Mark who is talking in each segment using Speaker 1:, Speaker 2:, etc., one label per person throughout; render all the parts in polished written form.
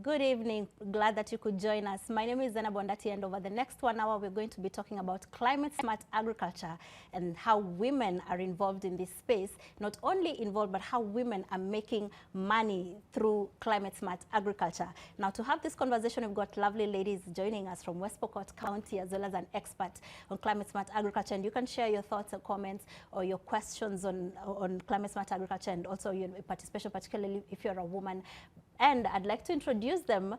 Speaker 1: Good evening. Glad that you could join us. My name is Zeynab Wandati, and over the next 1 hour, we're going to be talking about climate-smart agriculture and how women are involved in this space. Not only involved, but how women are making money through climate-smart agriculture. Now, to have this conversation, we've got lovely ladies joining us from West Pokot County, as well as an expert on climate-smart agriculture. And you can share your thoughts or comments or your questions on climate-smart agriculture, and also your participation, particularly if you're a woman. And I'd like to introduce them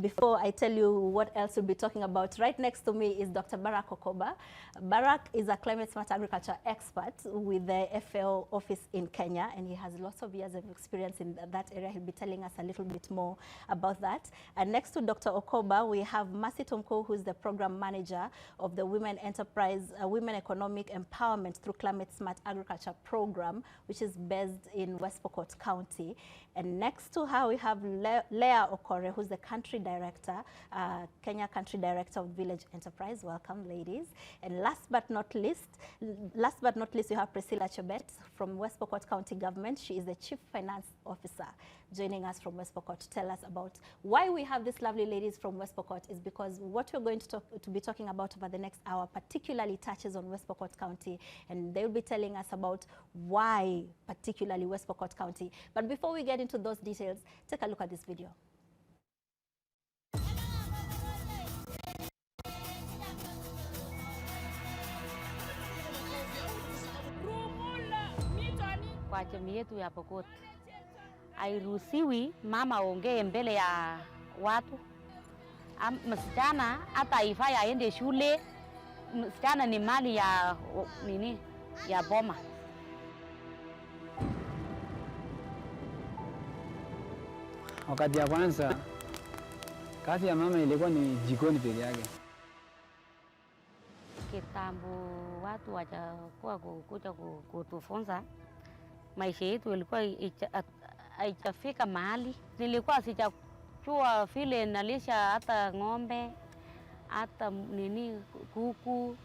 Speaker 1: before I tell you what else we'll be talking about. Right next to me is Dr. Barrack Okoba. Barrack is a climate-smart agriculture expert with the FAO office in Kenya, and he has lots of years of experience in that area. He'll be telling us a little bit more about that. And next to Dr. Okoba, we have Tumkou, who's the program manager of the Women Enterprise, Women Economic Empowerment through Climate-Smart Agriculture program, which is based in West Pokot County. And next to her, we have Leah, Okero, who's the country director, Kenya country director of Village Enterprise. Welcome, ladies. And last but not least, we have Priscillah Chebet from West Pokot County Government. She is the chief finance officer, joining us from West Pokot to tell us about why we have these lovely ladies from West Pokot. Is because what we're going to be talking about over the next hour particularly touches on West Pokot County, and they'll be telling us about why particularly West Pokot County. But before we get into those details, take a look at this video.
Speaker 2: Kwa jamii yetu ya Pokot hairuhusiwi mama ongee mbele ya watu. Msichana hata ifai aende shule. Msichana ni mali ya nini, ya boma.
Speaker 3: Wakati ya kwanza kazi ya mama ilikuwa ni jikoni peke yake.
Speaker 2: Kitambo watu wajakuwa kuja kutufunza, maisha yetu ilikuwa haijafika mahali. Nilikuwa sijajua vile nalisha hata ng'ombe, hata nini, kuku,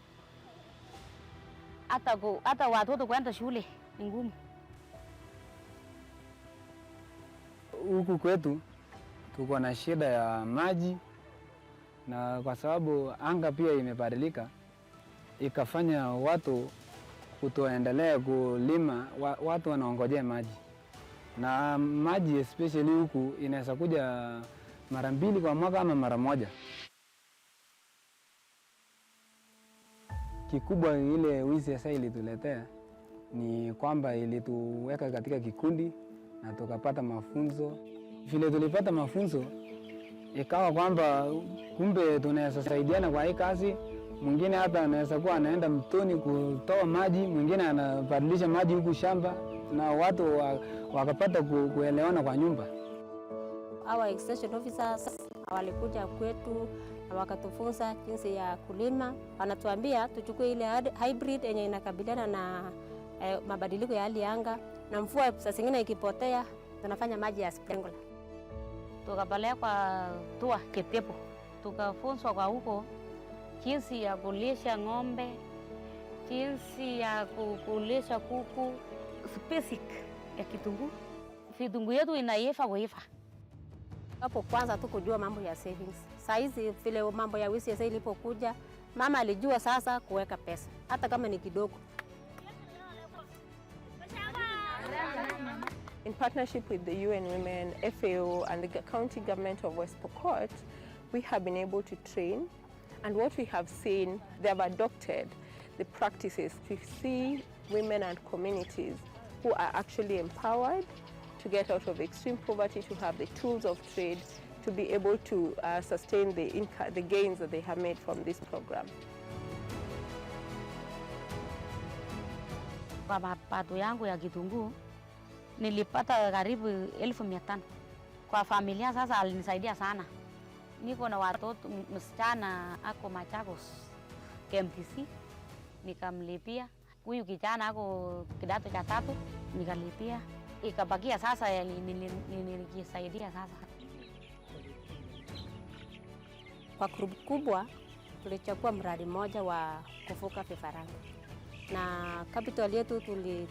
Speaker 2: hata watoto kwenda shule ni ngumu.
Speaker 3: Huku kwetu tuko na shida ya maji, na kwa sababu anga pia imebadilika, ikafanya watu kutoendelea kulima. Watu wanaongojea maji, na maji especially huku inaweza kuja mara mbili kwa mwaka ama mara moja. Kikubwa ile wizi sasa ilituletea ni kwamba ilituweka katika kikundi na tukapata mafunzo. Vile tulipata mafunzo, ikawa kwamba kumbe tunaweza saidiana kwa hii kazi. Mwingine hata anaweza kuwa anaenda mtoni kutoa maji, mwingine anabadilisha maji huku shamba, na watu wakapata kuelewana kwa nyumba.
Speaker 4: Our extension officers walikuja kwetu na wakatufunza jinsi ya kulima. Wanatuambia tuchukue ile hybrid yenye inakabiliana na mabadiliko ya hali ya anga, na mvua saa zingine ikipotea tunafanya maji ya sprinkler.
Speaker 2: Tukapelekwa tua Kitepo, tukafunzwa kwa huko jinsi ya kulisha ng'ombe, jinsi ya kulisha kuku, basic ya kitunguu. Vitunguu yetu inaiva kuiva.
Speaker 4: Hapo kwanza tu kujua mambo ya savings. Saa hizi vile mambo ya wizi sasa ilipokuja, mama alijua sasa kuweka pesa hata kama ni kidogo.
Speaker 5: In partnership with the UN Women, FAO, and the county government of West Pokot, we have been able to train, and what we have seen, they have adopted the practices to see women and communities who are actually empowered to get out of extreme poverty, to have the tools of trade, to be able to sustain the gains that they have made from this program.
Speaker 2: Kwa mapato yangu ya kitunguu nilipata karibu 1,500 kwa familia. Sasa alinisaidia sana. Niko na watoto, msichana ako Machakos KMTC, nikamlipia. Huyu kijana ako kidato cha 3, nikalipia. Ikabakia sasa nilijisaidia sasa.
Speaker 4: Kwa grupu kubwa tulichukua mradi mmoja wa kufuka vifaranga, na capital yetu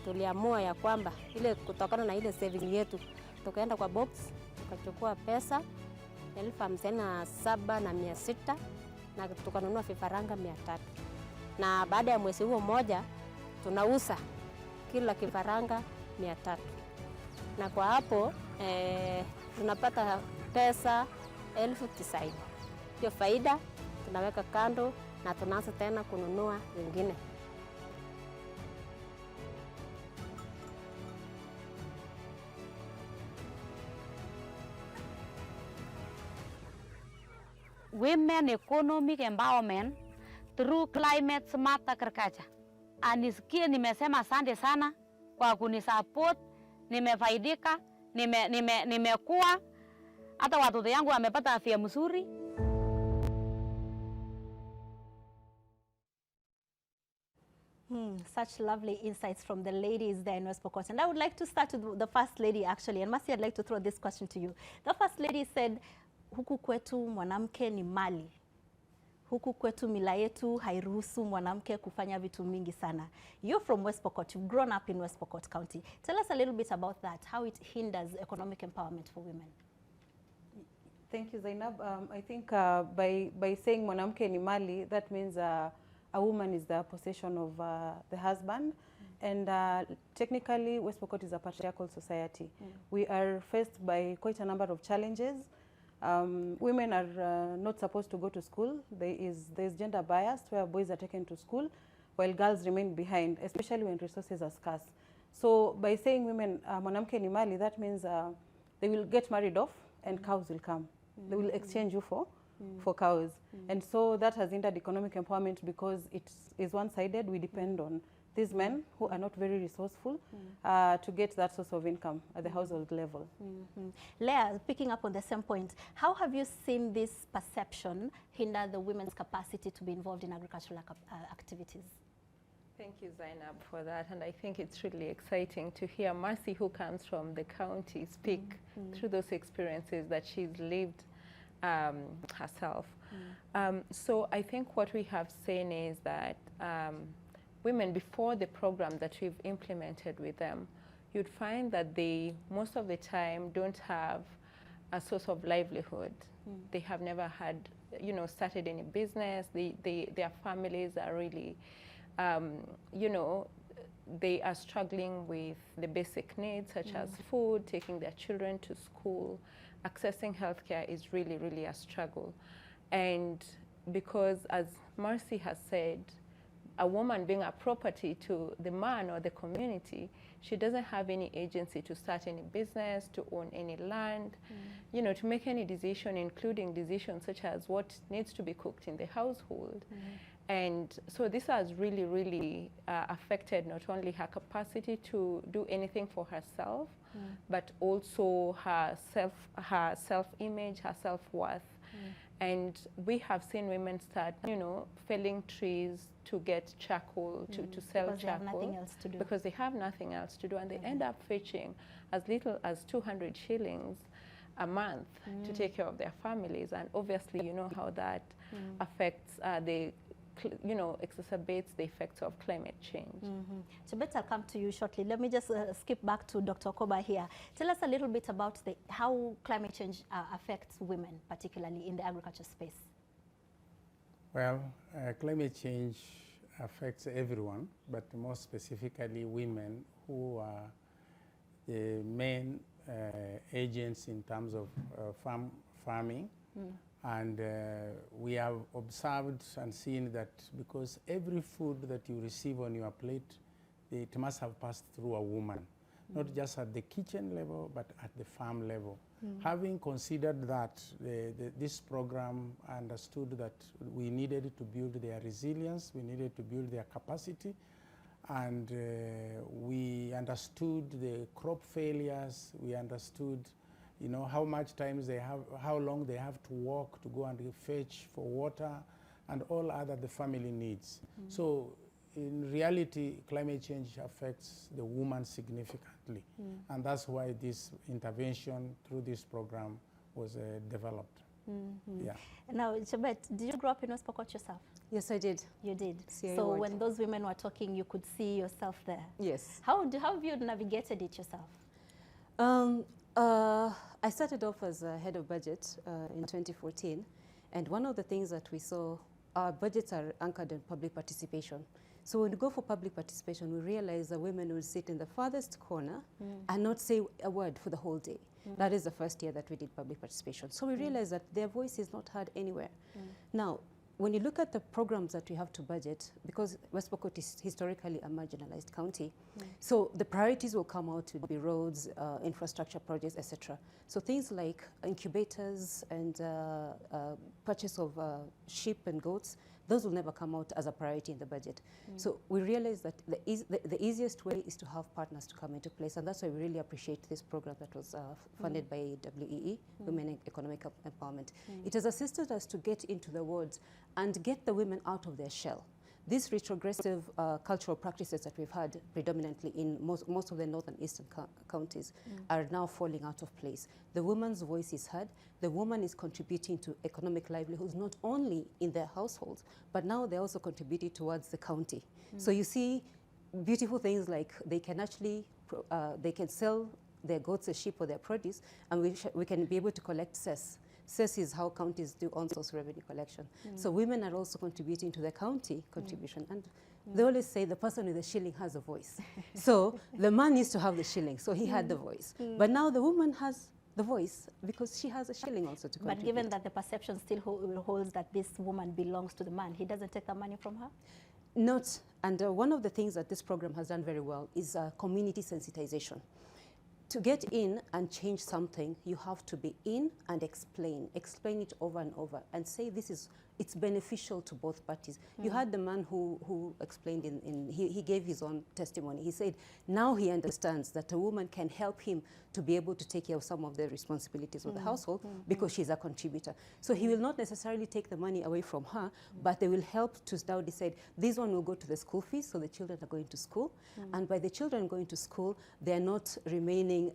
Speaker 4: tuliamua ya kwamba ile kutokana na ile saving yetu tukaenda kwa box tukachukua pesa 57,600 na tukanunua vifaranga 300. Na baada ya mwezi huo mmoja tunauza kila kifaranga 300. Na kwa hapo tunapata pesa 90,000. Hiyo faida tunaweka kando na tunaanza tena kununua wengine.
Speaker 2: Women economic empowerment through climate smart agriculture. Anisikie nimesema asante sana kwa kunisupport, nimefaidika, nimekuwa hata watoto yangu wamepata afya mzuri.
Speaker 1: Such lovely insights from the ladies there in West Pokot. And I would like to start with the First Lady actually. And Mercy, I'd like to throw this question to you. The First Lady said, huku kwetu mwanamke ni mali. Huku kwetu mila yetu hairuhusu mwanamke kufanya vitu mingi sana. You're from West Pokot. You've grown up in West Pokot County. Tell us a little bit about that, how it hinders economic empowerment for women.
Speaker 6: Thank you, Zeynab. I think by saying mwanamke ni mali, that means a woman is the possession of the husband. And technically, West Pokot is a patriarchal society. We are faced by quite a number of challenges. Women are not supposed to go to school. There's gender bias where boys are taken to school while girls remain behind, especially when resources are scarce. So by saying women mwanamke ni mali, that means they will get married off and cows will come. They will exchange you for cows. And so that has hindered economic empowerment because it is one-sided. We depend on these men who are not very resourceful to get that source of income at the household level.
Speaker 1: Leah, picking up on the same point, how have you seen this perception hinder the women's capacity to be involved in agricultural activities?
Speaker 5: Thank you, Zeynab, for that. And I think it's really exciting to hear Mercy, who comes from the county, speak through those experiences that she's lived herself. So I think what we have seen is that women, before the program that we've implemented with them, you'd find that they, most of the time, don't have a source of livelihood. They have never had, started any business. Their families are really, they are struggling with the basic needs such as food, taking their children to school. Accessing healthcare is really, really a struggle. And because, as Mercy has said, a woman being a property to the man or the community, she doesn't have any agency to start any business, to own any land, to make any decision, including decisions such as what needs to be cooked in the household. And so this has really, really affected not only her capacity to do anything for herself, but also her self-image, her self-worth. And we have seen women start, felling trees to get charcoal, to sell
Speaker 1: because
Speaker 5: charcoal.
Speaker 1: They have nothing else to do.
Speaker 5: Because they have nothing else to do. And they end up fetching as little as 200 shillings a month to take care of their families. And obviously, you know how that affects exacerbates the effects of climate change.
Speaker 1: Chebet, I'll come to you shortly. Let me just skip back to Dr. Okoba here. Tell us a little bit about how climate change affects women, particularly in the agriculture space.
Speaker 7: Well, climate change affects everyone, but more specifically women, who are the main agents in terms of farming. And we have observed and seen that because every food that you receive on your plate, it must have passed through a woman, not just at the kitchen level, but at the farm level. Having considered that, this program understood that we needed to build their resilience, we needed to build their capacity, and we understood the crop failures, we understood how much time they have, how long they have to walk to go and fetch for water, and all other the family needs. So in reality, climate change affects the woman significantly. And that's why this intervention through this program was developed. Yeah.
Speaker 1: Now, Chebet, did you grow up in West Pokot yourself?
Speaker 6: Yes, I did.
Speaker 1: You did.
Speaker 6: CI
Speaker 1: So
Speaker 6: ward.
Speaker 1: when those women were talking, you could see yourself there.
Speaker 6: Yes.
Speaker 1: How have you navigated it yourself?
Speaker 8: I started off as a head of budget in 2014, and one of the things that we saw, our budgets are anchored in public participation. So when we go for public participation, we realize that women will sit in the farthest corner and not say a word for the whole day. That is the first year that we did public participation. So we realized that their voice is not heard anywhere. Now, when you look at the programs that we have to budget, because West Pokot is historically a marginalized county, so the priorities will come out to be roads, infrastructure projects, etc. So things like incubators and purchase of sheep and goats, those will never come out as a priority in the budget. So we realized that the easiest way is to have partners to come into place, and that's why we really appreciate this program that was funded by WEE, Women in Economic Empowerment. It has assisted us to get into the wards and get the women out of their shell. These retrogressive cultural practices that we've had predominantly in most of the northern eastern counties are now falling out of place. The woman's voice is heard. The woman is contributing to economic livelihoods, not only in their households, but now they're also contributing towards the county. So you see beautiful things like they can actually, they can sell their goats, their sheep, or their produce, and we can be able to collect cess. Cess is how counties do on-source revenue collection. So women are also contributing to the county contribution. And they always say the person with the shilling has a voice. So the man used to have the shilling, so he had the voice. But now the woman has the voice because she has a shilling also to contribute.
Speaker 1: But given that the perception still holds that this woman belongs to the man, he doesn't take the money from her?
Speaker 8: Not. And one of the things that this program has done very well is community sensitization. To get in and change something, you have to be in and explain it over and over, and say it's beneficial to both parties. You heard the man who explained he gave his own testimony. He said now he understands that a woman can help him to be able to take care of some of the responsibilities of the household because she's a contributor. So he will not necessarily take the money away from her, but they will help to now decide this one will go to the school fees, so the children are going to school, and by the children going to school, they're not remaining.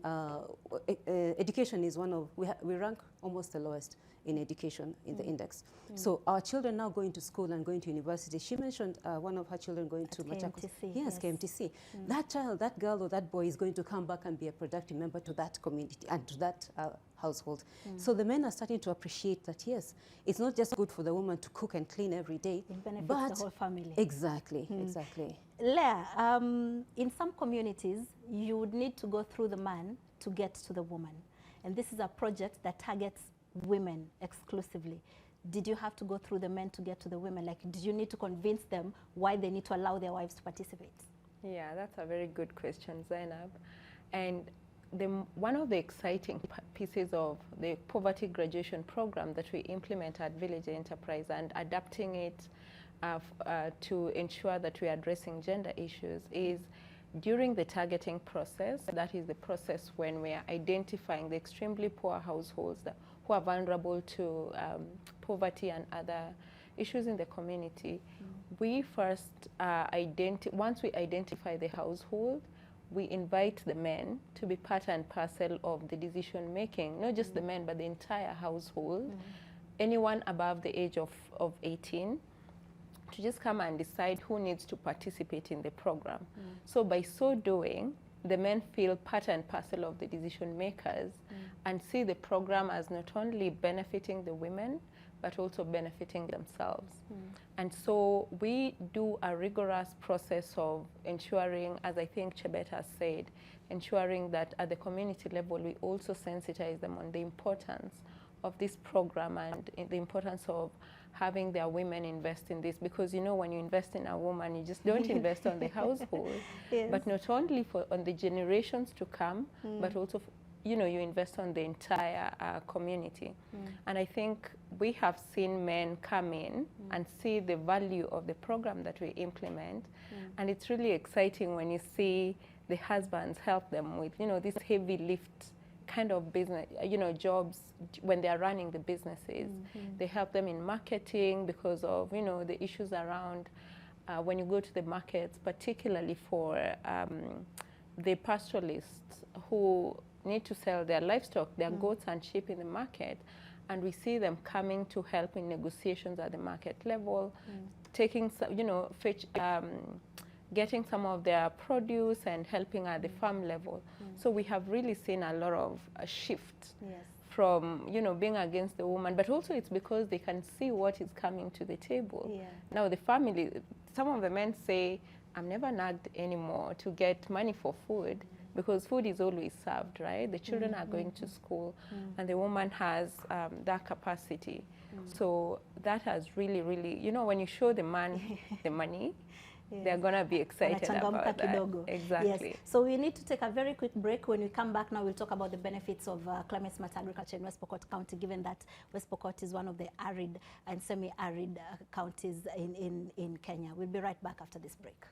Speaker 8: Education is one of, we rank almost the lowest in education in the index. So our children now going to school and going to university. She mentioned one of her children going to Machakos. Yes, KMTC. That child, that girl or that boy is going to come back and be a productive member to that community and to that household. So the men are starting to appreciate that, yes, it's not just good for the woman to cook and clean every day,
Speaker 1: it benefits
Speaker 8: but
Speaker 1: the whole family.
Speaker 8: Exactly, exactly.
Speaker 1: Leah, in some communities, you would need to go through the man to get to the woman. And this is a project that targets women exclusively. Did you have to go through the men to get to the women? Like, did you need to convince them why they need to allow their wives to participate?
Speaker 5: Yeah, that's a very good question, Zeynab. And one of the exciting pieces of the poverty graduation program that we implement at Village Enterprise and adapting it to ensure that we are addressing gender issues is during the targeting process. That is the process when we are identifying the extremely poor households who are vulnerable to poverty and other issues in the community. We first, once we identify the household, we invite the men to be part and parcel of the decision making, not just the men, but the entire household, anyone above the age of 18, to just come and decide who needs to participate in the program. So by so doing, the men feel part and parcel of the decision makers and see the program as not only benefiting the women, but also benefiting themselves. And so we do a rigorous process of ensuring, as I think Chebet has said, ensuring that at the community level, we also sensitize them on the importance of this program and the importance of having their women invest in this, because you know when you invest in a woman, you just don't invest on the household, but not only on the generations to come, but also you invest on the entire community. And I think we have seen men come in and see the value of the program that we implement, and it's really exciting when you see the husbands help them with this heavy lift kind of business, jobs when they are running the businesses. They help them in marketing because of, the issues around when you go to the markets, particularly for the pastoralists who need to sell their livestock, their goats and sheep in the market. And we see them coming to help in negotiations at the market level, taking, getting some of their produce and helping at the farm level. So we have really seen a lot of a shift from, you know, being against the woman, but also it's because they can see what is coming to the table. Now the family, some of the men say, I'm never nagged anymore to get money for food, because food is always served, right? The children are going to school, and the woman has that capacity. So that has really, really, you know, when you show the man the money, they're going to be excited about that. Exactly.
Speaker 1: Yes. So we need to take a very quick break. When we come back now, we'll talk about the benefits of climate smart agriculture in West Pokot County, given that West Pokot is one of the arid and semi-arid counties in Kenya. We'll be right back after this break.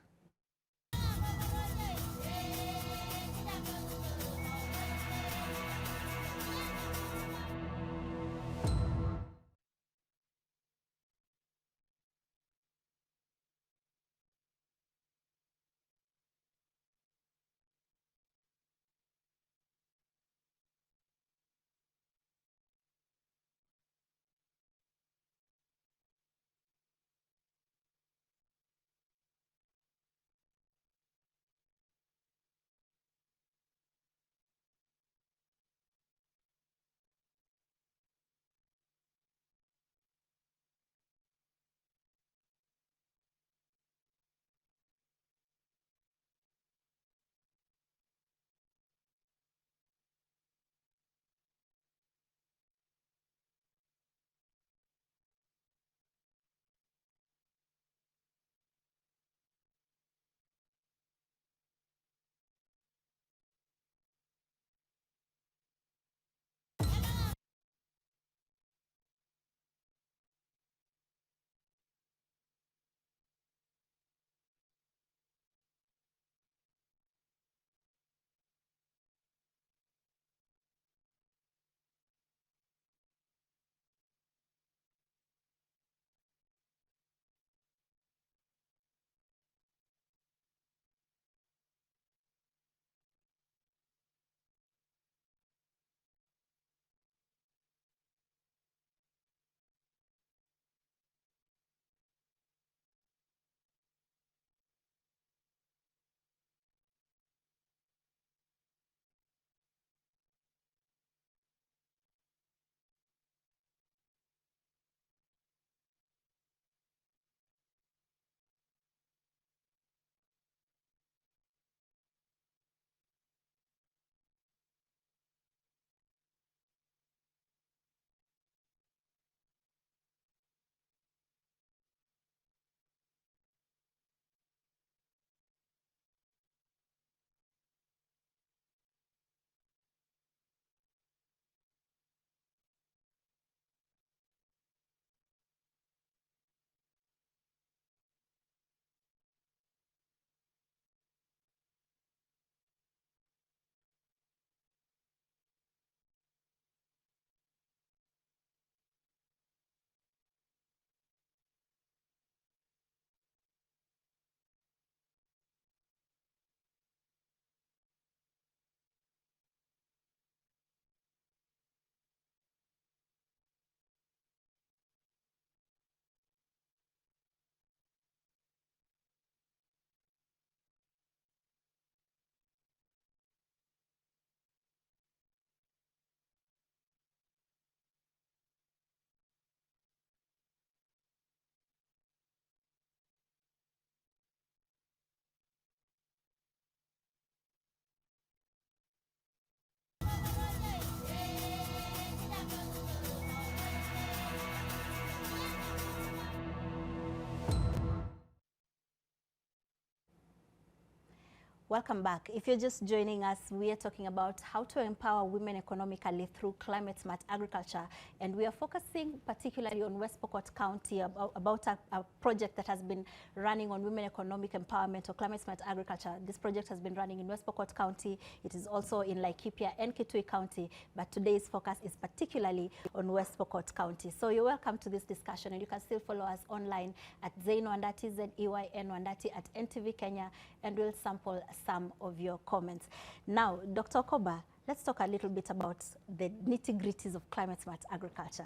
Speaker 1: Welcome back. If you're just joining us, we are talking about how to empower women economically through climate smart agriculture. And we are focusing particularly on West Pokot County about a project that has been running on women economic empowerment or climate smart agriculture. This project has been running in West Pokot County. It is also in Laikipia and Kitui County, but today's focus is particularly on West Pokot County. So you're welcome to this discussion, and you can still follow us online at Zeynab Wandati, Zeynab Wandati at NTV Kenya, and we'll sample some of your comments. Now, Dr. Okoba, let's talk a little bit about the nitty-gritties of climate smart agriculture.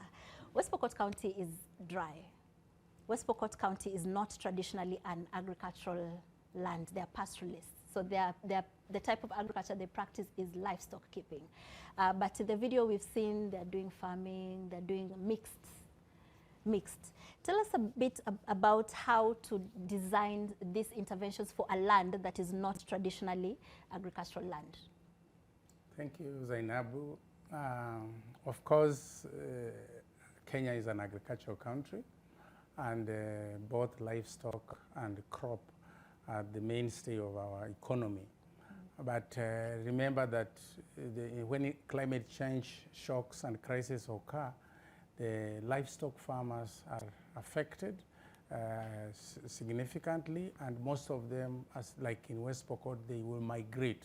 Speaker 1: West Pokot County is dry. West Pokot County is not traditionally an agricultural land. They are pastoralists. So the type of agriculture they practice is livestock keeping. But in the video we've seen they're doing farming, they're doing mixed. Tell us a bit about how to design these interventions for a land that is not traditionally agricultural land.
Speaker 7: Thank you, Zeynab. Of course, Kenya is an agricultural country, and both livestock and crop are the mainstay of our economy. But remember that when climate change shocks and crises occur, the livestock farmers are affected significantly, and most of them, as like in West Pokot, they will migrate.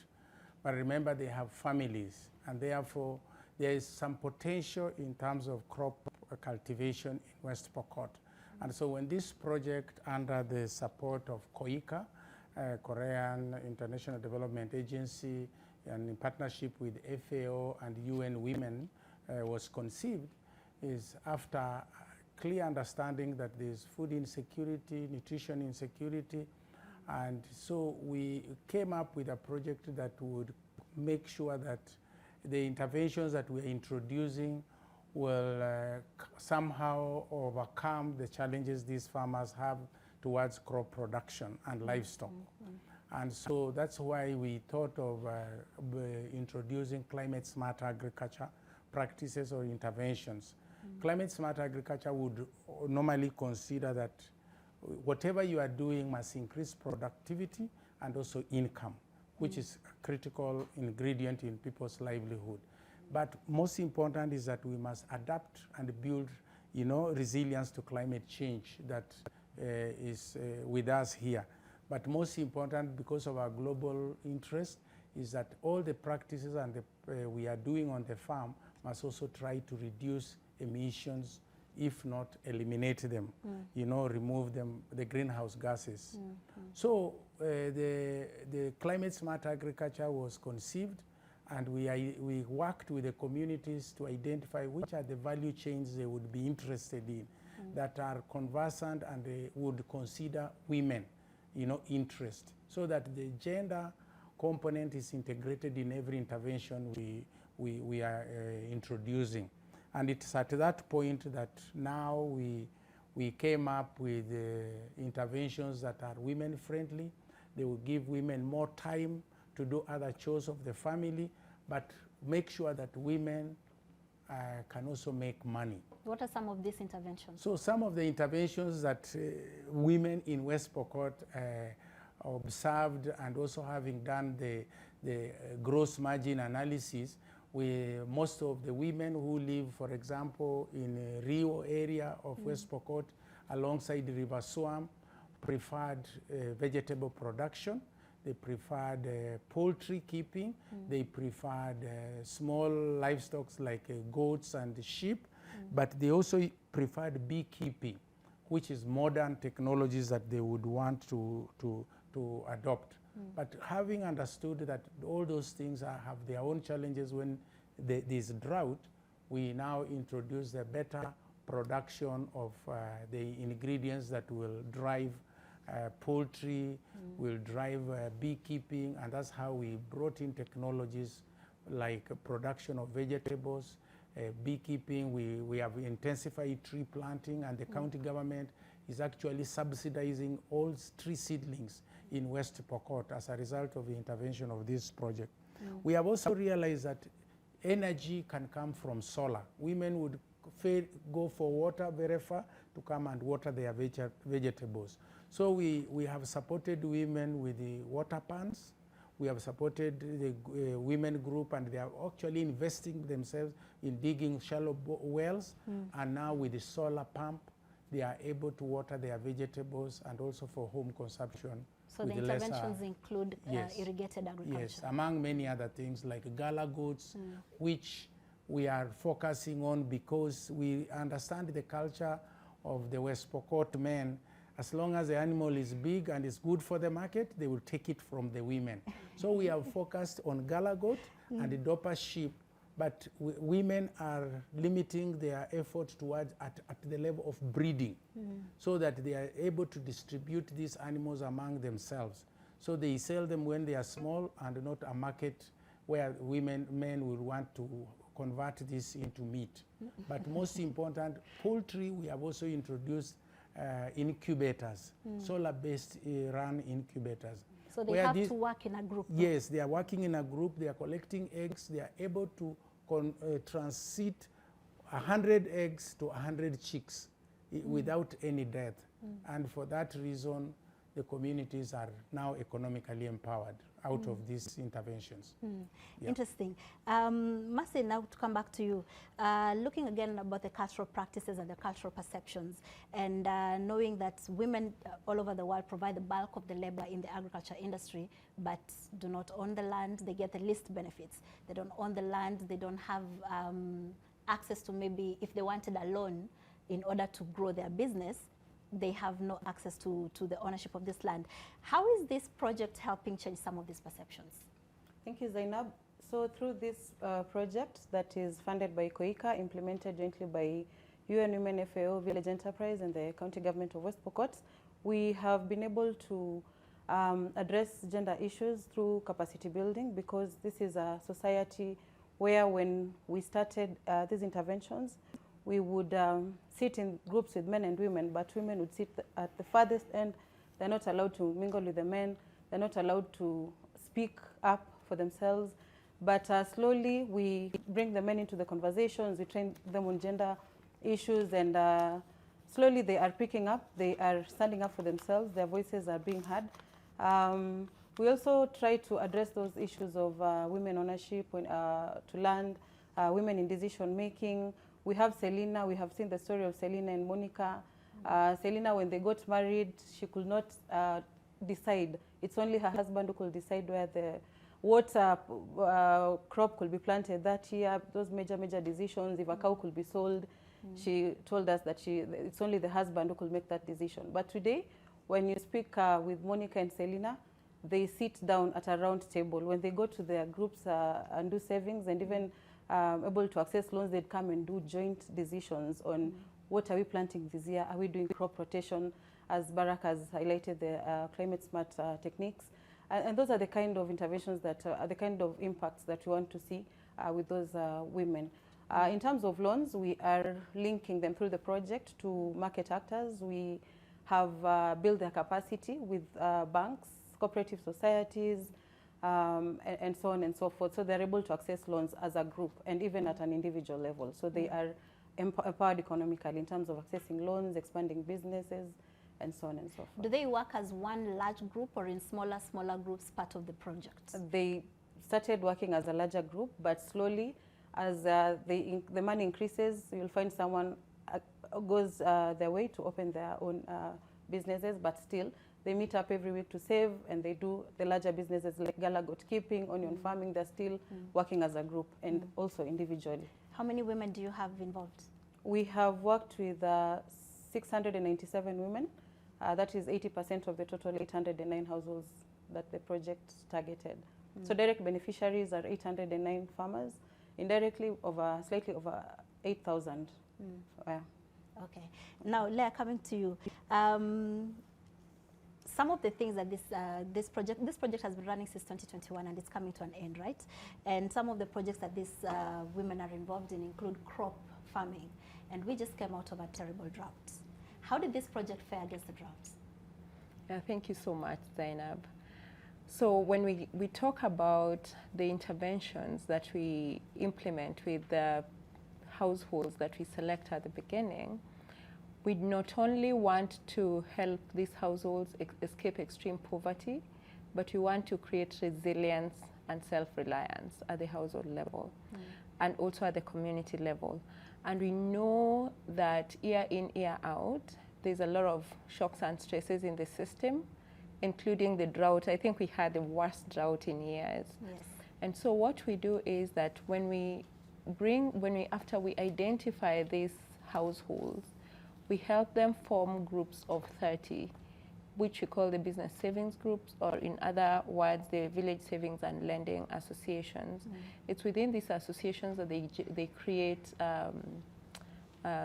Speaker 7: But remember, they have families, and therefore there is some potential in terms of crop cultivation in West Pokot. And so when this project, under the support of KOICA, Korean International Development Agency, and in partnership with FAO and UN Women, was conceived, is after clear understanding that there's food insecurity, nutrition insecurity, and so we came up with a project that would make sure that the interventions that we're introducing will somehow overcome the challenges these farmers have towards crop production and livestock. And so that's why we thought of introducing climate smart agriculture practices or interventions. Climate smart agriculture would normally consider that whatever you are doing must increase productivity and also income, which is a critical ingredient in people's livelihood. But most important is that we must adapt and build, resilience to climate change that is with us here. But most important, because of our global interest, is that all the practices and we are doing on the farm must also try to reduce emissions, if not eliminate them, remove them, the greenhouse gases. So the climate smart agriculture was conceived, and we worked with the communities to identify which are the value chains they would be interested in, that are conversant and they would consider women, interest, so that the gender component is integrated in every intervention we are introducing. And it's at that point that now we came up with interventions that are women-friendly. They will give women more time to do other chores of the family, but make sure that women can also make money.
Speaker 1: What are some of these interventions?
Speaker 7: So some of the interventions that women in West Pokot observed, and also having done the gross margin analysis, most of the women who live, for example, in the Rio area of West Pokot, alongside the River Swam, preferred vegetable production. They preferred poultry keeping. They preferred small livestock like goats and sheep, but they also preferred beekeeping, which is modern technologies that they would want to adopt. But having understood that all those things have their own challenges when there's drought, we now introduce the better production of the ingredients that will drive poultry, will drive beekeeping, and that's how we brought in technologies like production of vegetables, beekeeping. We have intensified tree planting, and the county government is actually subsidizing all tree seedlings in West Pokot as a result of the intervention of this project. We have also realized that energy can come from solar. Women would go for water very far to come and water their vegetables. So we have supported women with the water pans. We have supported the women group, and they are actually investing themselves in digging shallow wells. And now with the solar pump, they are able to water their vegetables and also for home consumption.
Speaker 1: So the interventions include irrigated agriculture?
Speaker 7: Yes, among many other things like gala goats, which we are focusing on because we understand the culture of the West Pokot men. As long as the animal is big and is good for the market, they will take it from the women. So we have focused on gala goat and the doper sheep, but women are limiting their effort towards at the level of breeding, so that they are able to distribute these animals among themselves. So they sell them when they are small and not a market where men will want to convert this into meat. But most important, poultry, we have also introduced incubators, solar-based run incubators.
Speaker 1: So they have to work in a group?
Speaker 7: Yes, they are working in a group, they are collecting eggs, they are able to transit 100 eggs to 100 chicks without any death. And for that reason, the communities are now economically empowered out of these interventions. Yeah.
Speaker 1: Interesting. Masi, now to come back to you, looking again about the cultural practices and the cultural perceptions, and knowing that women all over the world provide the bulk of the labor in the agriculture industry, but do not own the land, they get the least benefits. They don't own the land, they don't have access to, maybe if they wanted a loan in order to grow their business, they have no access to the ownership of this land. How is this project helping change some of these perceptions?
Speaker 6: Thank you, Zeynab. So through this project that is funded by KOICA, implemented jointly by UN Women, FAO, Village Enterprise, and the County Government of West Pokot, we have been able to address gender issues through capacity building, because this is a society where when we started these interventions, we would sit in groups with men and women, but women would sit at the farthest end. They're not allowed to mingle with the men. They're not allowed to speak up for themselves. But slowly we bring the men into the conversations. We train them on gender issues, and slowly they are picking up. They are standing up for themselves. Their voices are being heard. We also try to address those issues of women ownership to land, women in decision making. We have Selina, we have seen the story of Selina and Monica. Selina, when they got married, she could not decide. It's only her husband who could decide where what crop could be planted that year, those major decisions, if a cow could be sold. She told us that it's only the husband who could make that decision. But today, when you speak with Monica and Selina, they sit down at a round table. When they go to their groups and do savings and even able to access loans, they'd come and do joint decisions on what are we planting this year, are we doing crop rotation, as Barrack has highlighted the climate smart techniques. And those are the kind of interventions that are the kind of impacts that we want to see with those women. In terms of loans, we are linking them through the project to market actors. We have built their capacity with banks, cooperative societies, and so on and so forth. So they're able to access loans as a group and even at an individual level. So they are empowered economically in terms of accessing loans, expanding businesses, and so on and so forth.
Speaker 1: Do they work as one large group or in smaller groups part of the project?
Speaker 6: They started working as a larger group, but slowly as the money increases, you'll find someone goes their way to open their own businesses, but still they meet up every week to save, and they do the larger businesses like gala goat keeping, onion farming. They're still working as a group and also individually.
Speaker 1: How many women do you have involved? We
Speaker 6: have worked with 697 women. That is 80% of the total 809 households that the project targeted. So direct beneficiaries are 809 farmers. Indirectly, slightly over 8,000.
Speaker 1: Okay. Now, Leah, coming to you. Some of the things that this project has been running since 2021 and it's coming to an end, right? And some of the projects that these women are involved in include crop farming. And we just came out of a terrible drought. How did this project fare against the drought?
Speaker 5: Yeah, thank you so much, Zeynab. So when we talk about the interventions that we implement with the households that we select at the beginning, we not only want to help these households escape extreme poverty, but we want to create resilience and self-reliance at the household level and also at the community level. And we know that year in, year out, there's a lot of shocks and stresses in the system, including the drought. I think we had the worst drought in years.
Speaker 1: Yes.
Speaker 5: And so what we do is that after we identify these households, we help them form groups of 30, which we call the business savings groups, or in other words, the village savings and lending associations. It's within these associations that they create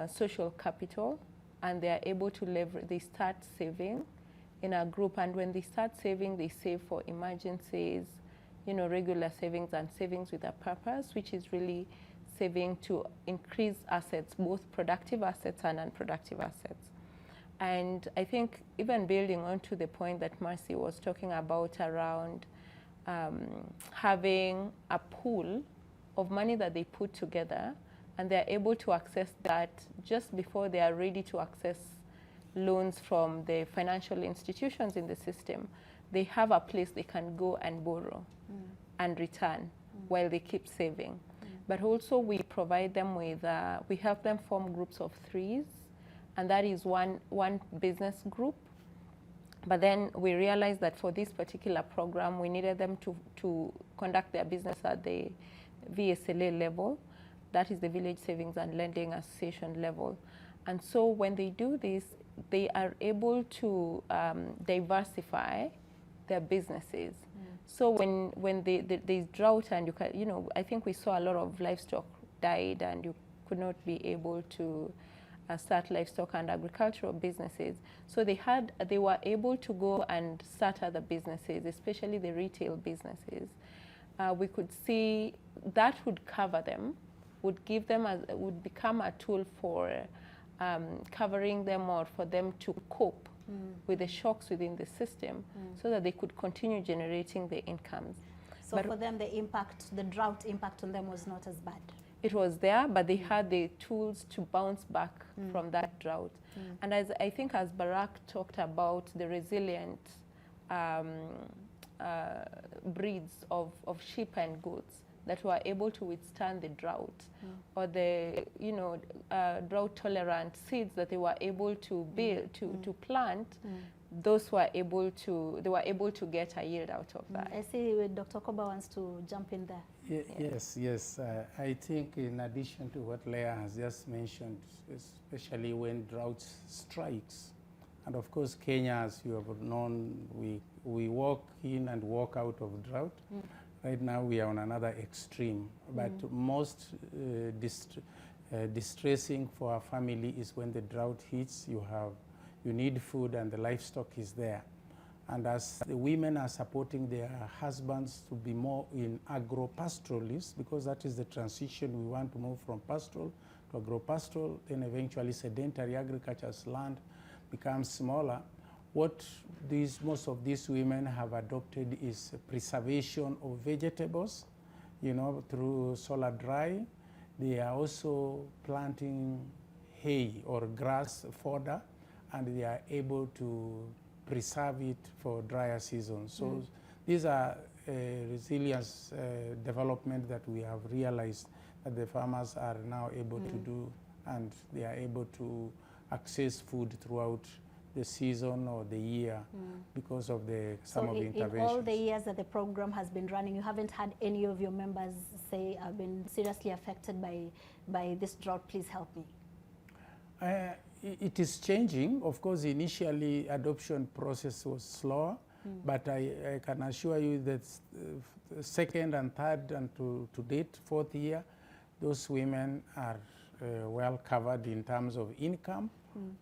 Speaker 5: social capital, and they are able to leverage, they start saving, in a group, and when they start saving, they save for emergencies, you know, regular savings and savings with a purpose, which is really saving to increase assets, both productive assets and unproductive assets. And I think even building on to the point that Mercy was talking about around having a pool of money that they put together, and they're able to access that just before they are ready to access loans from the financial institutions in the system. They have a place they can go and borrow and return while they keep saving. But also we provide them with, we help them form groups of 3s, and that is one business group. But then we realized that for this particular program, we needed them to conduct their business at the VSLA level, that is the Village Savings and Lending Association level. And so when they do this, they are able to diversify their businesses. So when there's drought and you can, you know, I think we saw a lot of livestock died and you could not be able to start livestock and agricultural businesses. So they were able to go and start other businesses, especially the retail businesses. We could see that would cover them, would give them, would become a tool for covering them or for them to cope with the shocks within the system so that they could continue generating the incomes.
Speaker 1: So but for them, the drought impact on them was not as bad?
Speaker 5: It was there, but they had the tools to bounce back from that drought. And as I think as Barrack talked about the resilient breeds of sheep and goats that were able to withstand the drought, or the drought tolerant seeds that they were able to build to plant, those were able to get a yield out of that.
Speaker 1: I see Dr. Okoba wants to jump in there.
Speaker 7: Yes. I think in addition to what Leah has just mentioned, especially when drought strikes, and of course Kenya, as you have known, we walk in and walk out of drought. Right now we are on another extreme, but most distressing for a family is when the drought hits. You need food and the livestock is there. And as the women are supporting their husbands to be more in agro-pastoralists, because that is the transition, we want to move from pastoral to agro-pastoral, then eventually sedentary agriculture's land becomes smaller. What most of these women have adopted is preservation of vegetables, through solar dry. They are also planting hay or grass fodder, and they are able to preserve it for drier seasons. So these are resilience development that we have realized that the farmers are now able to do, and they are able to access food throughout the season or the year because of some of the interventions.
Speaker 1: In all the years that the program has been running, you haven't had any of your members say, I've been seriously affected by this drought, please help me?
Speaker 7: It is changing. Of course, initially adoption process was slower, but I can assure you that second and third and to date, fourth year, those women are well covered in terms of income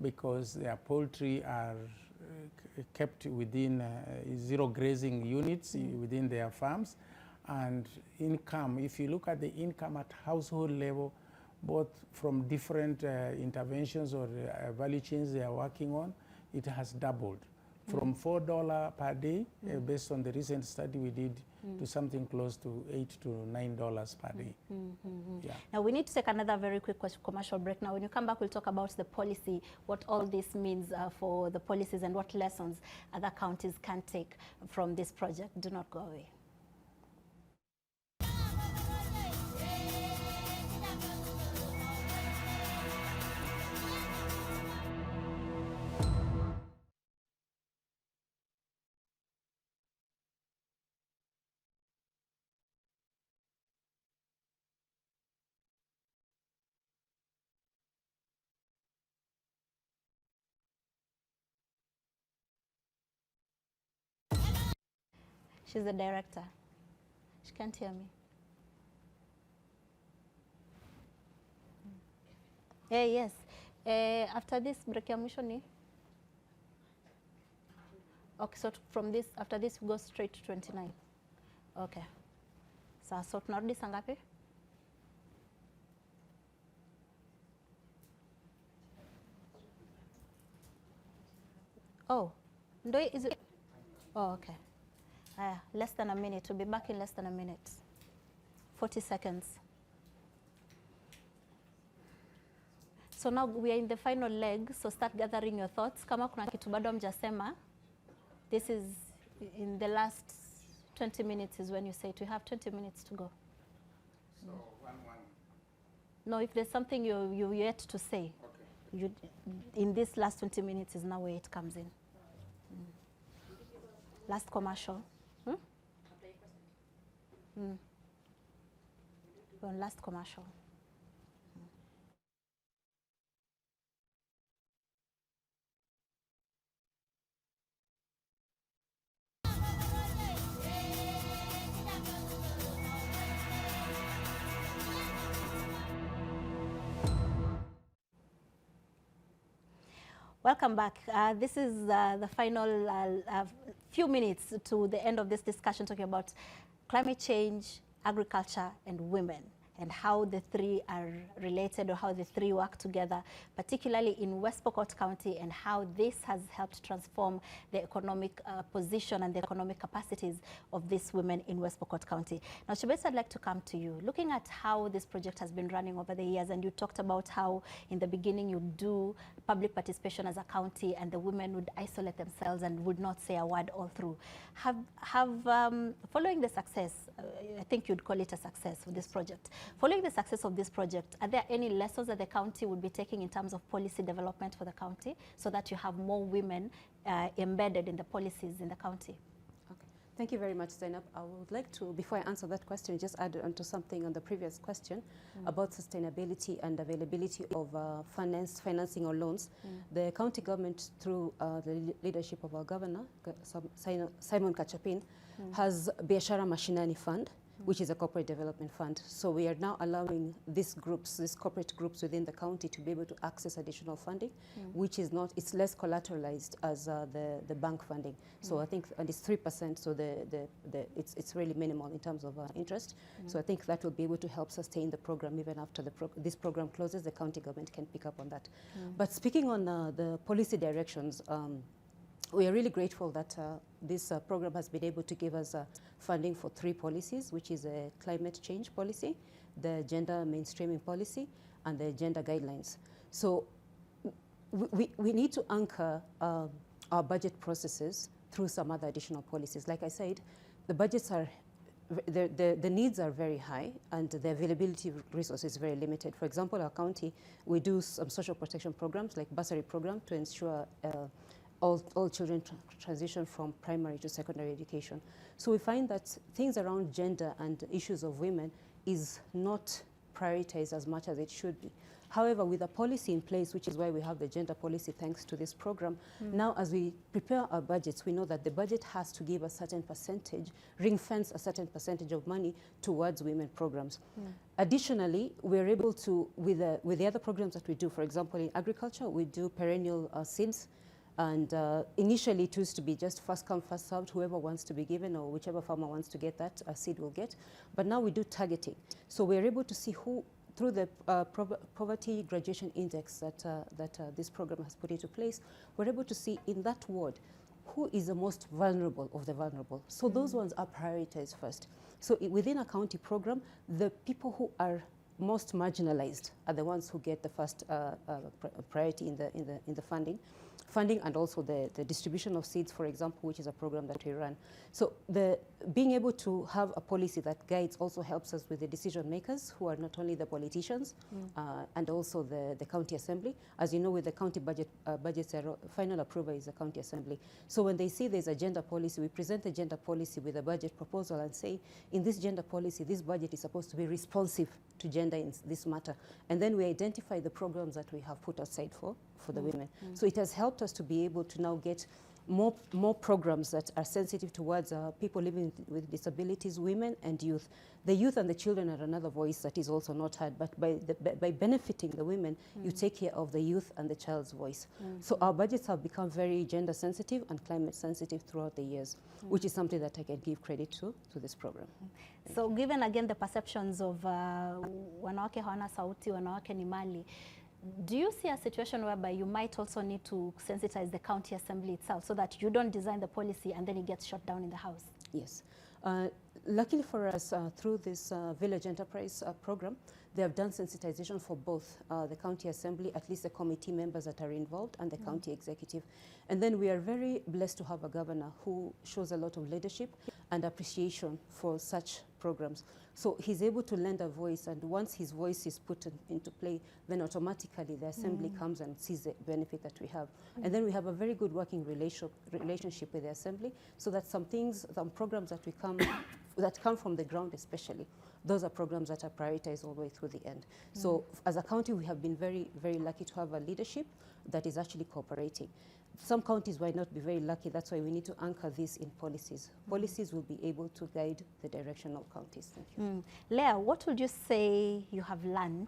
Speaker 7: because their poultry are kept within zero grazing units within their farms. And income, if you look at the income at household level, both from different interventions or value chains they are working on, it has doubled from $4 per day, based on the recent study we did, to something close to $8 to $9 per day. Yeah.
Speaker 1: Now we need to take another very quick commercial break. Now when you come back, we'll talk about the policy, what all this means for the policies and what lessons other counties can take from this project. Do not go away. She's the director. She can't hear me. Yes. After this break ya mwisho ni? Okay, so from this, after this, we go straight to 29. Okay. So tunarudi saa ngapi? Oh, is it? Oh, okay. Less than a minute. We'll be back in less than a minute. 40 seconds. So now we are in the final leg, so start gathering your thoughts. Kama kuna kitu bado hamjasema, this is in the last 20 minutes is when you say it. We have 20 minutes to go.
Speaker 7: So, 1-1.
Speaker 1: No, if there's something you yet to say, okay. In this last 20 minutes is now where it comes in. Last commercial. Last commercial. Welcome back. This is the final few minutes to the end of this discussion, talking about climate change, agriculture, and women, and how the three are related, or how the three work together, particularly in West Pokot County, and how this has helped transform the economic position and the economic capacities of these women in West Pokot County. Now, Chebet, I'd like to come to you. Looking at how this project has been running over the years, and you talked about how in the beginning you do public participation as a county, and the women would isolate themselves and would not say a word all through. Following the success, I think you'd call it a success with this project. Following the success of this project, are there any lessons that the county would be taking in terms of policy development for the county, so that you have more women embedded in the policies in the county?
Speaker 8: Okay. Thank you very much, Zeynab. I would like to, before I answer that question, just add on to something on the previous question about sustainability and availability of financing or loans. The county government, through the leadership of our governor, Simon Kachapin, has Biashara Mashinani Fund, which is a corporate development fund. So we are now allowing these groups, these corporate groups within the county, to be able to access additional funding, which is not, it's less collateralized as the bank funding. So I think, and it's 3%, so it's really minimal in terms of interest. So I think that will be able to help sustain the program even after this program closes. The county government can pick up on that. But speaking on the policy directions, we are really grateful that this program has been able to give us funding for 3 policies, which is a climate change policy, the gender mainstreaming policy, and the gender guidelines. So we need to anchor our budget processes through some other additional policies. Like I said, the budgets are, the needs are very high, and the availability of resources is very limited. For example, our county, we do some social protection programs, like bursary program, to ensure all children transition from primary to secondary education. So we find that things around gender and issues of women is not prioritized as much as it should be. However, with a policy in place, which is why we have the gender policy thanks to this program, now as we prepare our budgets, we know that the budget has to give a certain percentage, ring fence a certain percentage of money towards women programs. Additionally, we're able to, with the other programs that we do, for example, in agriculture, we do perennial seeds. And initially it used to be just first come, first served, whoever wants to be given, or whichever farmer wants to get that seed will get. But now we do targeting. So we're able to see who, through the poverty graduation index that this program has put into place, we're able to see in that ward who is the most vulnerable of the vulnerable. So those ones are prioritized first. So within a county program, the people who are most marginalized are the ones who get the first priority in the funding, and also the distribution of seeds, for example, which is a program that we run. So being able to have a policy that guides also helps us with the decision makers, who are not only the politicians, and also the county assembly. As you know, with the county budgets, final approval is the county assembly. So when they see there's a gender policy, we present the gender policy with a budget proposal and say, in this gender policy, this budget is supposed to be responsive to gender in this matter. And then we identify the programs that we have put aside for the women. So it has helped us to be able to now get more programs that are sensitive towards people living with disabilities, women and youth. The youth and the children are another voice that is also not heard, but by benefiting the women, you take care of the youth and the child's voice. So our budgets have become very gender sensitive and climate sensitive throughout the years, which is something that I can give credit to this program.
Speaker 1: So given again the perceptions of wanawake hawana sauti, wanawake ni mali, do you see a situation whereby you might also need to sensitize the county assembly itself so that you don't design the policy and then it gets shut down in the House?
Speaker 8: Yes. Luckily for us, through this Village Enterprise program, they have done sensitization for both the county assembly, at least the committee members that are involved, and the county executive. And then we are very blessed to have a governor who shows a lot of leadership and appreciation for such programs. So he's able to lend a voice, and once his voice is put into play, then automatically the assembly comes and sees the benefit that we have. And then we have a very good working relationship with the assembly, so that some things, some programs that come from the ground especially, those are programs that are prioritized all the way through the end. So as a county, we have been very, very lucky to have a leadership that is actually cooperating. Some counties might not be very lucky. That's why we need to anchor this in policies. Policies will be able to guide the direction of counties. Thank you.
Speaker 1: Leah, what would you say you have learned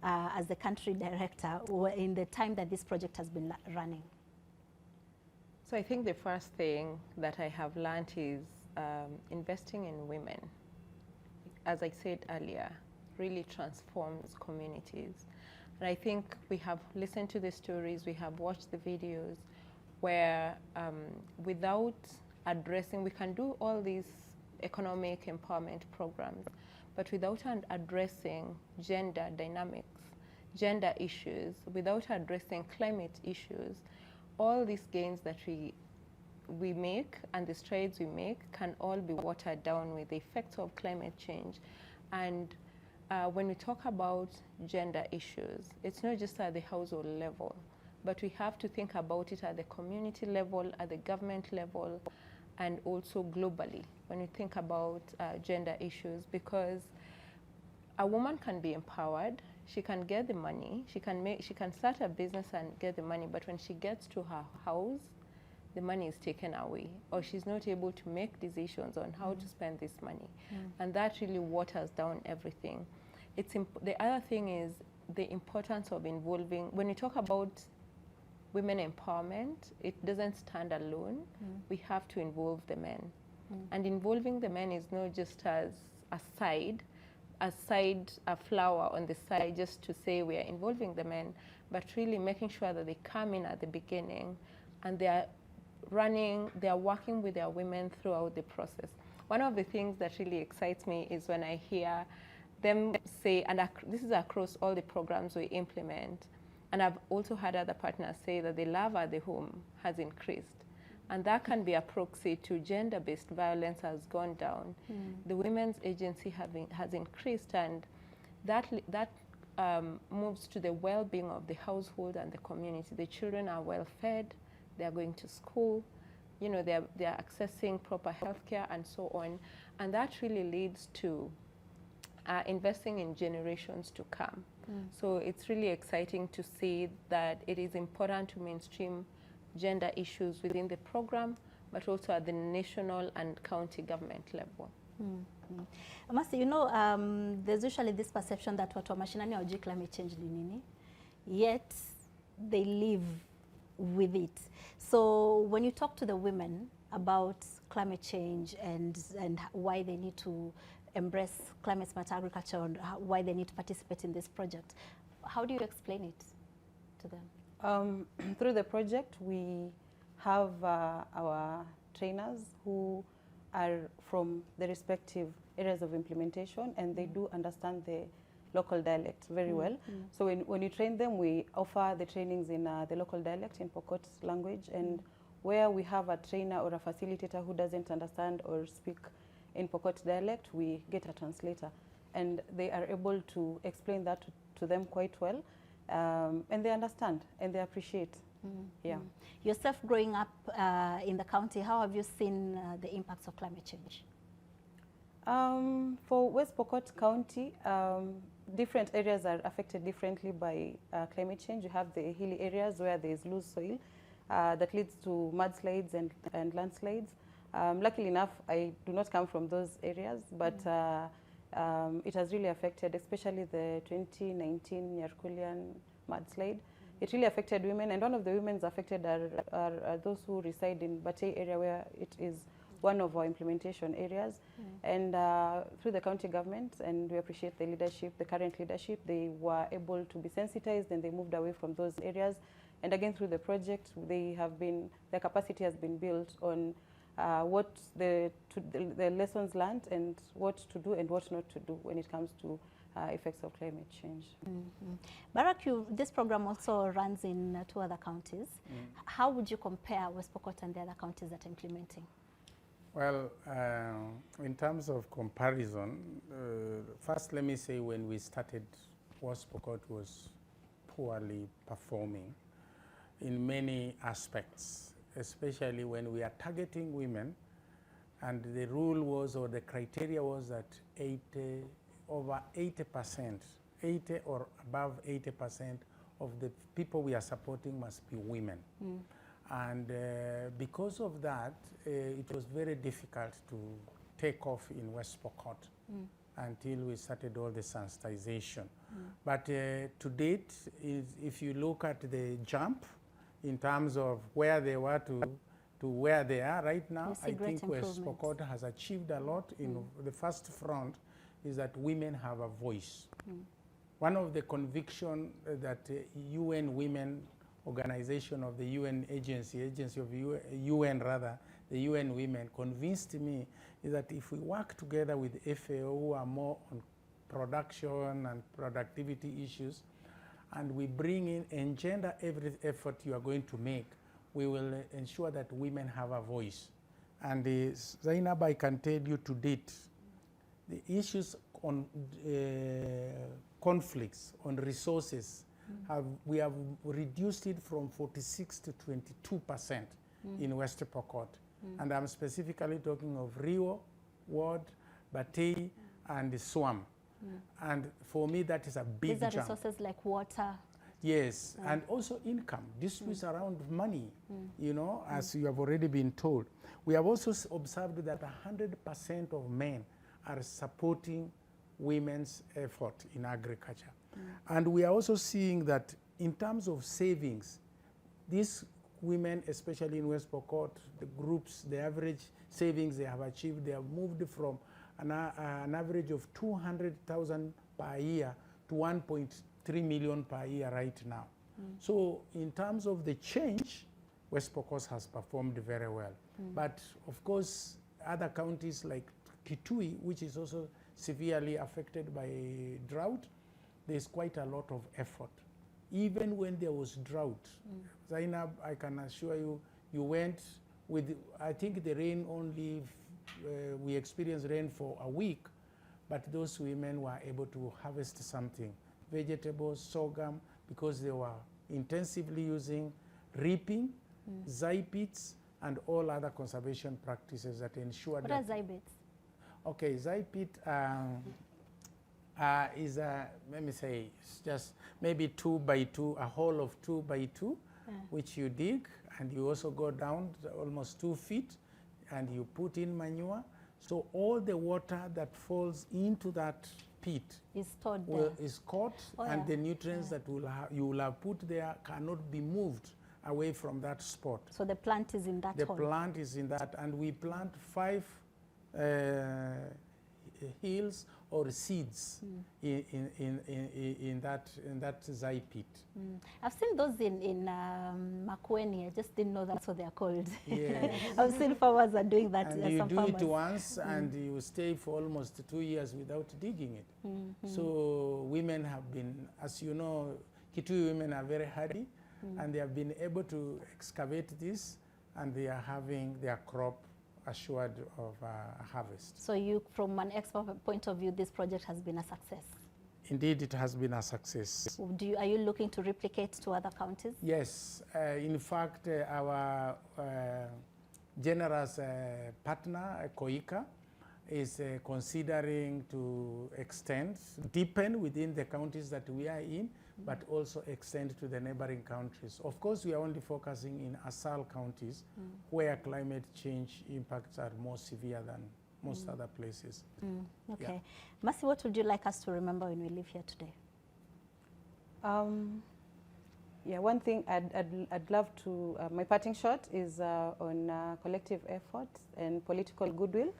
Speaker 1: as the country director in the time that this project has been running?
Speaker 5: So I think the first thing that I have learned is investing in women, as I said earlier, really transforms communities. And I think we have listened to the stories, we have watched the videos where without addressing, we can do all these economic empowerment programs, but without addressing gender dynamics, gender issues, without addressing climate issues, all these gains that we make and the strides we make can all be watered down with the effects of climate change. And when we talk about gender issues, it's not just at the household level, but we have to think about it at the community level, at the government level, and also globally when we think about gender issues, because a woman can be empowered, she can get the money, she can start a business and get the money, but when she gets to her house, the money is taken away, or she's not able to make decisions on how to spend this money. And that really waters down everything. The other thing is the importance of involving, when we talk about women empowerment, it doesn't stand alone. We have to involve the men. And involving the men is not just as a flower on the side just to say we are involving the men, but really making sure that they come in at the beginning and they are working with their women throughout the process. One of the things that really excites me is when I hear them say, and this is across all the programs we implement, and I've also had other partners say that the love at the home has increased. And that can be a proxy to gender-based violence has gone down. The women's agency has increased, and that moves to the well-being of the household and the community. The children are well fed, they are going to school, you know, they are accessing proper health care and so on. And that really leads to investing in generations to come. So it's really exciting to see that it is important to mainstream gender issues within the program, but also at the national and county government level.
Speaker 1: Masi, you know, there's usually this perception that watu wa mashinani hawajui climate change ni nini, yet they live with it. So when you talk to the women about climate change and why they need to embrace climate smart agriculture and why they need to participate in this project, how do you explain it to them?
Speaker 6: Through the project, we have our trainers who are from the respective areas of implementation, and they do understand the local dialect very well. So when you train them, we offer the trainings in the local dialect, in Pokot language, and where we have a trainer or a facilitator who doesn't understand or speak in Pokot dialect, we get a translator, and they are able to explain that to them quite well, and they understand and they appreciate.
Speaker 1: Yourself growing up in the county, how have you seen the impacts of climate change?
Speaker 6: For West Pokot County, different areas are affected differently by climate change. You have the hilly areas where there is loose soil, that leads to mudslides and landslides. Luckily enough, I do not come from those areas, but it has really affected, especially the 2019 Nyarkulian mudslide. It really affected women, and one of the women affected are those who reside in Batei area, where it is one of our implementation areas. And through the county government, and we appreciate the leadership, the current leadership, they were able to be sensitized and they moved away from those areas. And again, through the project, their capacity has been built on what the lessons learned and what to do and what not to do when it comes to effects of climate change.
Speaker 1: Barrack, this program also runs in 2 other counties. How would you compare West Pokot and the other counties that are implementing?
Speaker 7: Well, in terms of comparison, first let me say when we started, West Pokot was poorly performing in many aspects, especially when we are targeting women, and the rule was, or the criteria was that over 80%, 80 or above 80% of the people we are supporting must be women. And because of that, it was very difficult to take off in West Pokot until we started all the sensitization. But to date, if you look at the jump in terms of where they were to where they are right now, I think West Pokot has achieved a lot. In the first front is that women have a voice. One of the conviction that UN Women Organization of the UN agency of UN rather, the UN Women convinced me is that if we work together with FAO, who are more on production and productivity issues, and we bring in and gender every effort you are going to make, we will ensure that women have a voice. And Zeynab, I can tell you to date, the issues on conflicts, on resources, we have reduced it from 46 to 22% in West Pokot. And I'm specifically talking of Rio, Ward, Batei, and Swam. And for me, that is a big jump.
Speaker 1: These are resources like water.
Speaker 7: Yes, and also income, disputes around money, you know, as you have already been told. We have also observed that 100% of men are supporting women's effort in agriculture. And we are also seeing that in terms of savings, these women, especially in West Pokot, the groups, the average savings they have achieved, they have moved from an average of 200,000 per year to 1.3 million per year right now. So in terms of the change, West Pokot has performed very well. But of course, other counties like Kitui, which is also severely affected by drought, there's quite a lot of effort. Even when there was drought, Zeynab, I can assure you, you went with, I think the rain only, we experienced rain for a week, but those women were able to harvest something, vegetables, sorghum, because they were intensively using reaping, zai-pits, and all other conservation practices that ensure that...
Speaker 1: What are zai-pits?
Speaker 7: Okay, zai-pit is let me say, it's just maybe 2 by 2, a hole of 2 by 2, which you dig, and you also go down almost 2 feet, and you put in manure. So all the water that falls into that pit
Speaker 1: is stored there.
Speaker 7: Is caught, and the nutrients that you will have put there cannot be moved away from that spot.
Speaker 1: So the plant is in that hole?
Speaker 7: The plant is in that, and we plant 5 hills or seeds in that zai pit.
Speaker 1: I've seen those in Makueni. I just didn't know that's what they're called.
Speaker 7: Yes.
Speaker 1: I've seen farmers are doing that.
Speaker 7: And you
Speaker 1: some
Speaker 7: do
Speaker 1: farmers.
Speaker 7: it once, and you stay for almost 2 years without digging it. So women have been, as you know, Kitui women are very hardy, and they have been able to excavate this, and they are having their crop assured of harvest.
Speaker 1: So you, from an expert point of view, this project has been a success?
Speaker 7: Indeed, it has been a success.
Speaker 1: Are you looking to replicate to other counties?
Speaker 7: Yes. In fact, our generous partner, KOICA, is considering to extend, deepen within the counties that we are in, but also extend to the neighboring countries. Of course, we are only focusing in ASAL counties where climate change impacts are more severe than most other places.
Speaker 1: Okay.
Speaker 7: Yeah.
Speaker 1: Mercy, what would you like us to remember when we leave here today?
Speaker 6: Yeah, one thing I'd love to, my parting shot is on collective efforts and political goodwill.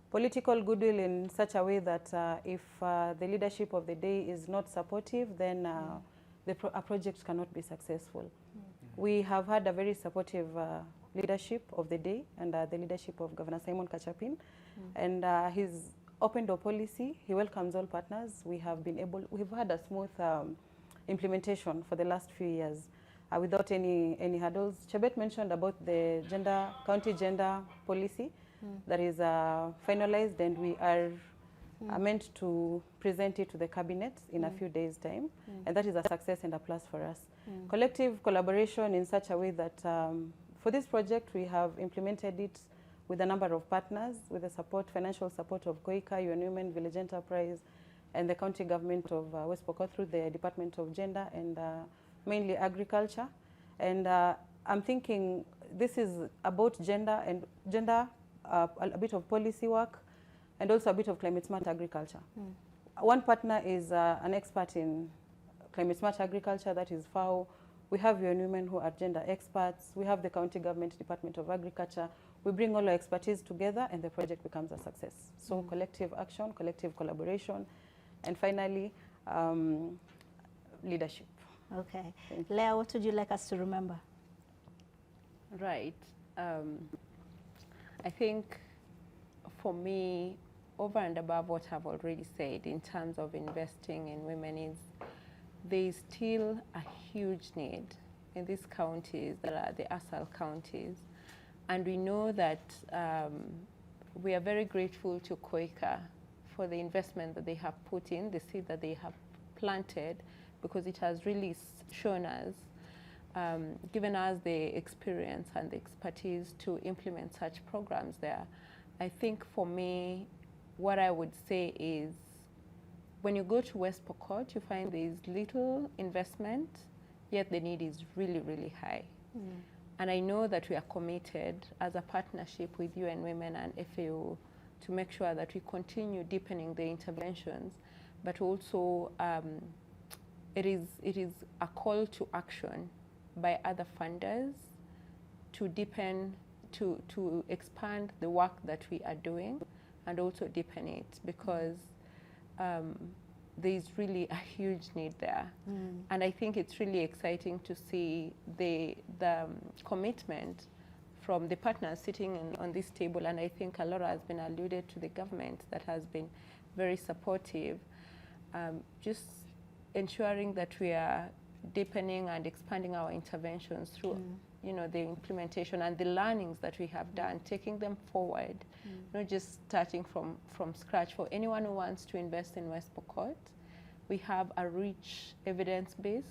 Speaker 6: Political goodwill in such a way that if the leadership of the day is not supportive, then a project cannot be successful. We have had a very supportive leadership of the day and the leadership of Governor Simon Kachapin, and his open door policy, he welcomes all partners. We've had a smooth implementation for the last few years without any hurdles. Chebet mentioned about the county gender policy that is finalized, and we are meant to present it to the cabinet in a few days' time, and that is a success and a plus for us. Collective collaboration in such a way that for this project we have implemented it with a number of partners, with the financial support of KOICA, UN Women, Village Enterprise, and the county government of West Pokot through the Department of Gender and mainly agriculture. And I'm thinking this is about gender, a bit of policy work, and also a bit of climate smart agriculture. One partner is an expert in climate smart agriculture, that is FAO. We have UN Women who are gender experts. We have the county government Department of Agriculture. We bring all our expertise together and the project becomes a success. So collective action, collective collaboration, and finally, leadership.
Speaker 1: Okay. Leah, what would you like us to remember?
Speaker 5: Right. I think for me, over and above what I've already said in terms of investing in women, is there is still a huge need in these counties that are the ASAL counties. And we know that we are very grateful to KOICA for the investment that they have put in, the seed that they have planted, because it has really shown us, given us the experience and the expertise to implement such programs there. I think for me, what I would say is, when you go to West Pokot, you find there is little investment, yet the need is really, really high. And I know that we are committed as a partnership with UN Women and FAO to make sure that we continue deepening the interventions, but also it is a call to action by other funders to deepen, to expand the work that we are doing and also deepen it, because there is really a huge need there. And I think it's really exciting to see the commitment from the partners sitting on this table, and I think a lot has been alluded to the government that has been very supportive, just ensuring that we are deepening and expanding our interventions through the implementation and the learnings that we have done, taking them forward, not just starting from scratch. For anyone who wants to invest in West Pokot, we have a rich evidence base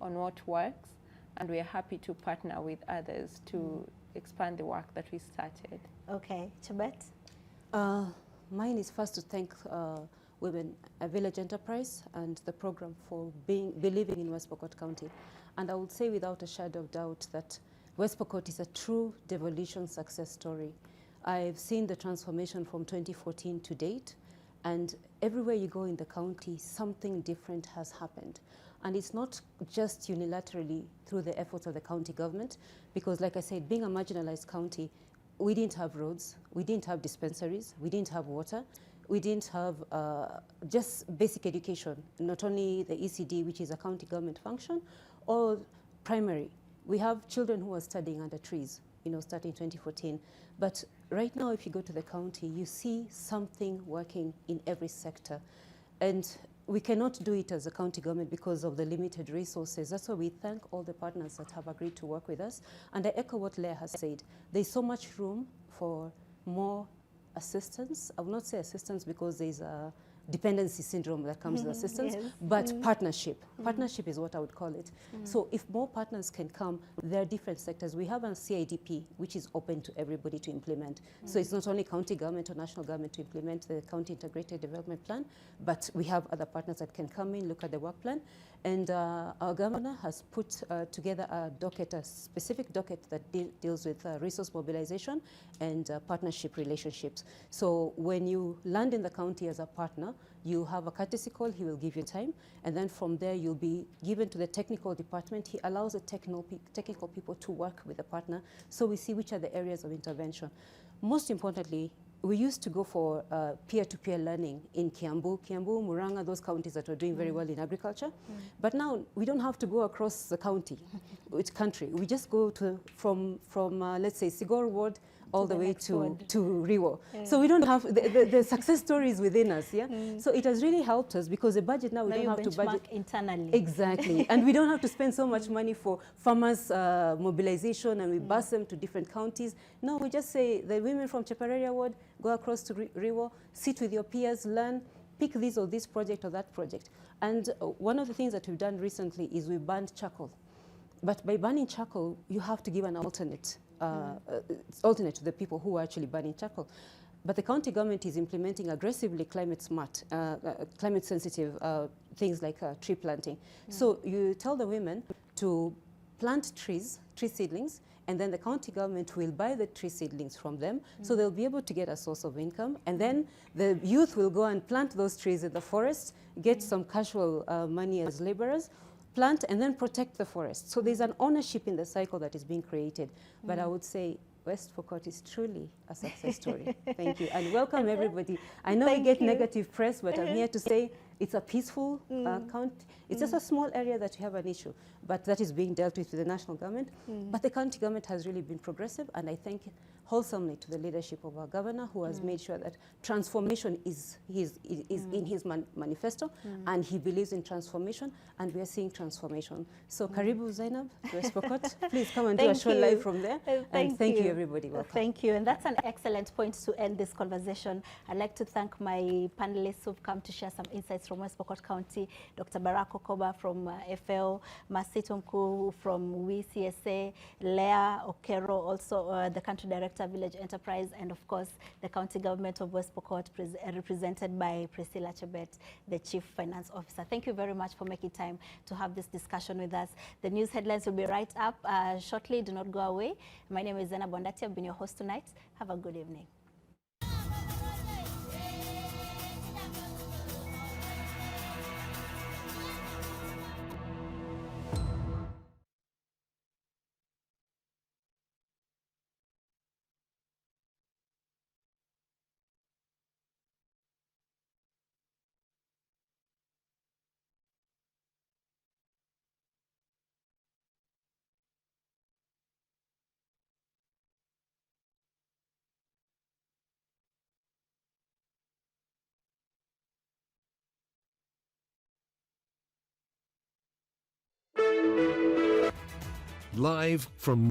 Speaker 5: on what works, and we are happy to partner with others to expand the work that we started.
Speaker 1: Okay, Chebet?
Speaker 8: Mine is first to thank Women Village Enterprise and the program for believing in West Pokot County. And I would say without a shadow of doubt that West Pokot is a true devolution success story. I've seen the transformation from 2014 to date, and everywhere you go in the county, something different has happened. And it's not just unilaterally through the efforts of the county government, because like I said, being a marginalized county, we didn't have roads, we didn't have dispensaries, we didn't have water, we didn't have just basic education, not only the ECD, which is a county government function, or primary. We have children who are studying under trees, starting 2014. But right now, if you go to the county, you see something working in every sector. And we cannot do it as a county government because of the limited resources. That's why we thank all the partners that have agreed to work with us. And I echo what Leah has said. There's so much room for more assistance. I will not say assistance because there's a dependency syndrome that comes with assistance,
Speaker 1: Yes.
Speaker 8: but partnership. Partnership is what I would call it. So if more partners can come, there are different sectors. We have a CIDP, which is open to everybody to implement. So it's not only county government or national government to implement the county integrated development plan, but we have other partners that can come in, look at the work plan. And our governor has put together a docket, a specific docket that deals with resource mobilization and partnership relationships. So when you land in the county as a partner, you have a courtesy call, he will give you time, and then from there you'll be given to the technical department. He allows the technical people to work with the partner, so we see which are the areas of intervention. Most importantly, we used to go for peer-to-peer learning in Kiambu, Murang'a, those counties that are doing very well in agriculture. But now we don't have to go across the country. We just go from let's say, Sigor Ward all the way to Riwo. Yeah. So we don't have, the success stories within us, yeah? So it has really helped us because the budget now, we don't have to budget
Speaker 1: internally.
Speaker 8: Exactly. And we don't have to spend so much money for farmers mobilization, and we bus them to different counties. No, we just say the women from Chepareria Ward, go across to Riwo, sit with your peers, learn, pick this or this project or that project. And one of the things that we've done recently is we banned charcoal. But by banning charcoal, you have to give an alternate to the people who are actually burning charcoal. But the county government is implementing aggressively climate smart, climate sensitive things like tree planting. So you tell the women to plant tree seedlings, and then the county government will buy the tree seedlings from them, so they'll be able to get a source of income. And then the youth will go and plant those trees in the forest, get some casual money as laborers, plant and then protect the forest. So there's an ownership in the cycle that is being created. But I would say West Pokot is truly a success story. Thank you, and welcome everybody. I know we get negative press, but I'm here to say it's a peaceful county. It's just a small area that you have an issue, but that is being dealt with the national government. But the county government has really been progressive, and I thank wholesomely to the leadership of our governor, who has made sure that transformation is in his manifesto, and he believes in transformation, and we are seeing transformation. So Karibu Zeynab, West Pokot, please come and do a show live from there. And thank you everybody, welcome.
Speaker 1: Thank you, and that's an excellent point to end this conversation. I'd like to thank my panelists who've come to share some insights from West Pokot County, Dr. Barrack Okoba from FAO, Tumkou from WCSA, Leah, Okero, also the country director, Village Enterprise, and of course the county government of West Pokot, represented by Priscillah Chebet, the Chief Finance Officer. Thank you very much for making time to have this discussion with us. The news headlines will be right up shortly. Do not go away. My name is Zeynab Wandati. I've been your host tonight. Have a good evening.
Speaker 9: Live from